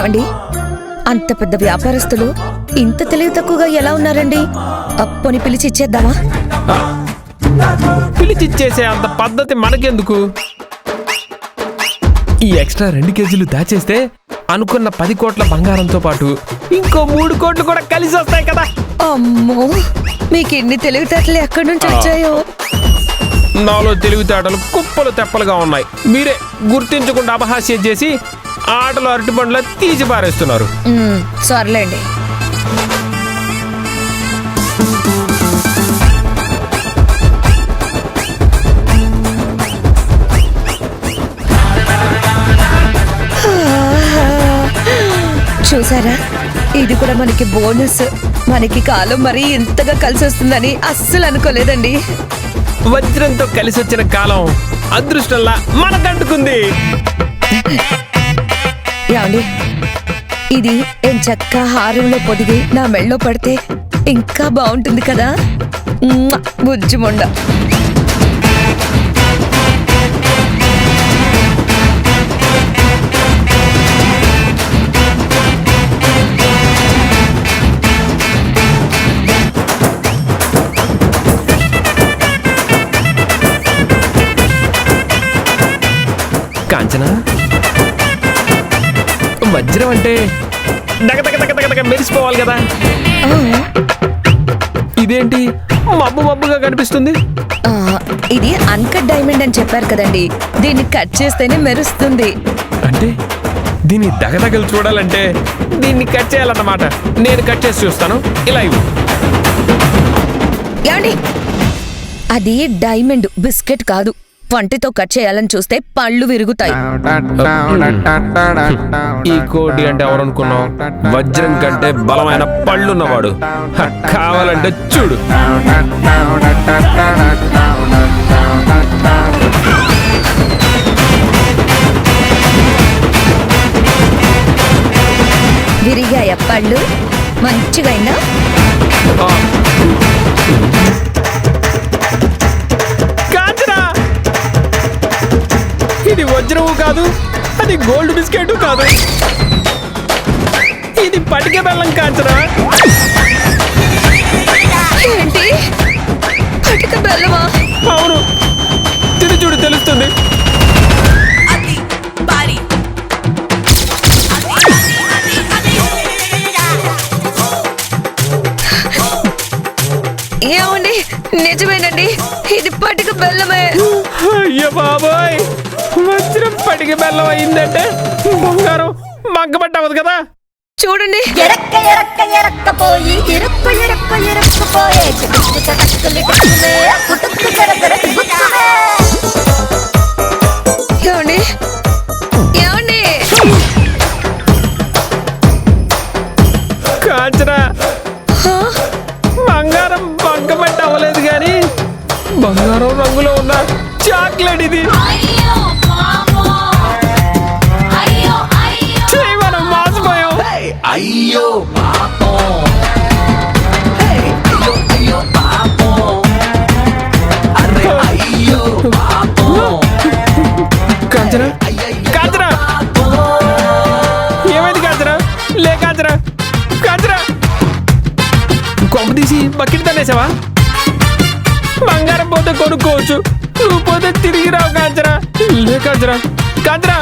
ఏమండి, అంత పెద్ద వ్యాపారస్తులు ఇంత తెలివి తక్కువగా ఎలా ఉన్నారండి? అప్పుని పిలిచి ఇచ్చేద్దామా? పిలిచిచ్చేసే అంత పద్ధతి మనకెందుకు? ఈ ఎక్స్ట్రా 2 కేజీలు దాచేస్తే అనుకున్న 10 కోట్ల బంగారంతో పాటు ఇంకో 3 కోట్లు కూడా కలిసి వస్తాయి కదా. అమ్మో, మీకు ఎన్ని తెలివితేటలు ఎక్కడి నుంచి వచ్చాయో. నాలో తెలివితేటలు కుప్పలు తెప్పలుగా ఉన్నాయి. మీరే గుర్తించకుండా అపహాస్యం చేసి ఆటలు అరటిపండ్లా తీసి పారేస్తున్నారు. సర్లేండి. చూసారా, ఇది కూడా మనకి బోనస్. మనకి కాలం మరీ ఇంతగా కలిసి వస్తుందని అస్సలు అనుకోలేదండి. వజ్రంతో కలిసి వచ్చిన కాలం అదృష్టంలా మనకంటుకుంది. ఏమండి, ఇది ఎంచక్కా హారంలో పొదిగి నా మెళ్ళో పడితే ఇంకా బాగుంటుంది కదా. బుజ్జిమొండ. కాంచనా, వజ్రం అంటే దగదగ మెరిసిపోవాలి కదా. ఇదేంటి మబ్బు మబ్బుగా కనిపిస్తుంది? ఇది అన్కట్ డైమండ్ అని చెప్పారు కదండి, దీన్ని కట్ చేస్తేనే మెరుస్తుంది. అంటే దీన్ని దగదగలు చూడాలంటే దీన్ని కట్ చేయాలన్నమాట. నేను కట్ చేసి చూస్తాను. ఇలా ఇవ్వు. ఏమండి, అది డైమండ్, బిస్కెట్ కాదు. పంటితో కట్ చేయాలని చూస్తే పళ్ళు విరుగుతాయి. ఈ కోటి అంటే ఎవరనుకున్నావు? వజ్రం కంటే బలమైన పళ్ళున్నవాడు. కావాలంటే చూడు. విరిగాయ పళ్ళు? మంచిగా అయిందా? ఇది వజ్రము కాదు, అది గోల్డ్ బిస్కెట్ కాదు, ఇది పటిక బెల్లం. కాంచనా, ఏంటి పటిక బెల్లమా? అవును, తిని చూడు తెలుస్తుంది. ఏమండి, నిజమేనండి, ఇది పటిక బెల్లమే. అయ్యో బాబోయ్, వజ్రం పటిక బెల్లం అయిందంటే బంగారం మగ్గబట్టవదు కదా. చూడండి. ఏమండి, ఏమండి, కాంచనా, బంగారం మగ్గబట్ట అవ్వలేదు కానీ బంగారం రంగులో ఉన్న చాక్లెట్ ఇది. మనం మోసపోయాం. అయ్యో పాపం, అయ్యో పాపం, అరే అయ్యో పాపం. కాంచనా, కాంచనా, ఏమైంది కాంచనా? లే కాంచనా, కాంచనా, కొమ్మ తీసి బకెట్ తనేసావా? బంగారం పోతే కొనుక్కోవచ్చు, నువ్వు పోతే తిరిగి రావు. కాంచనా, లే కాంచనా, కాంచనా.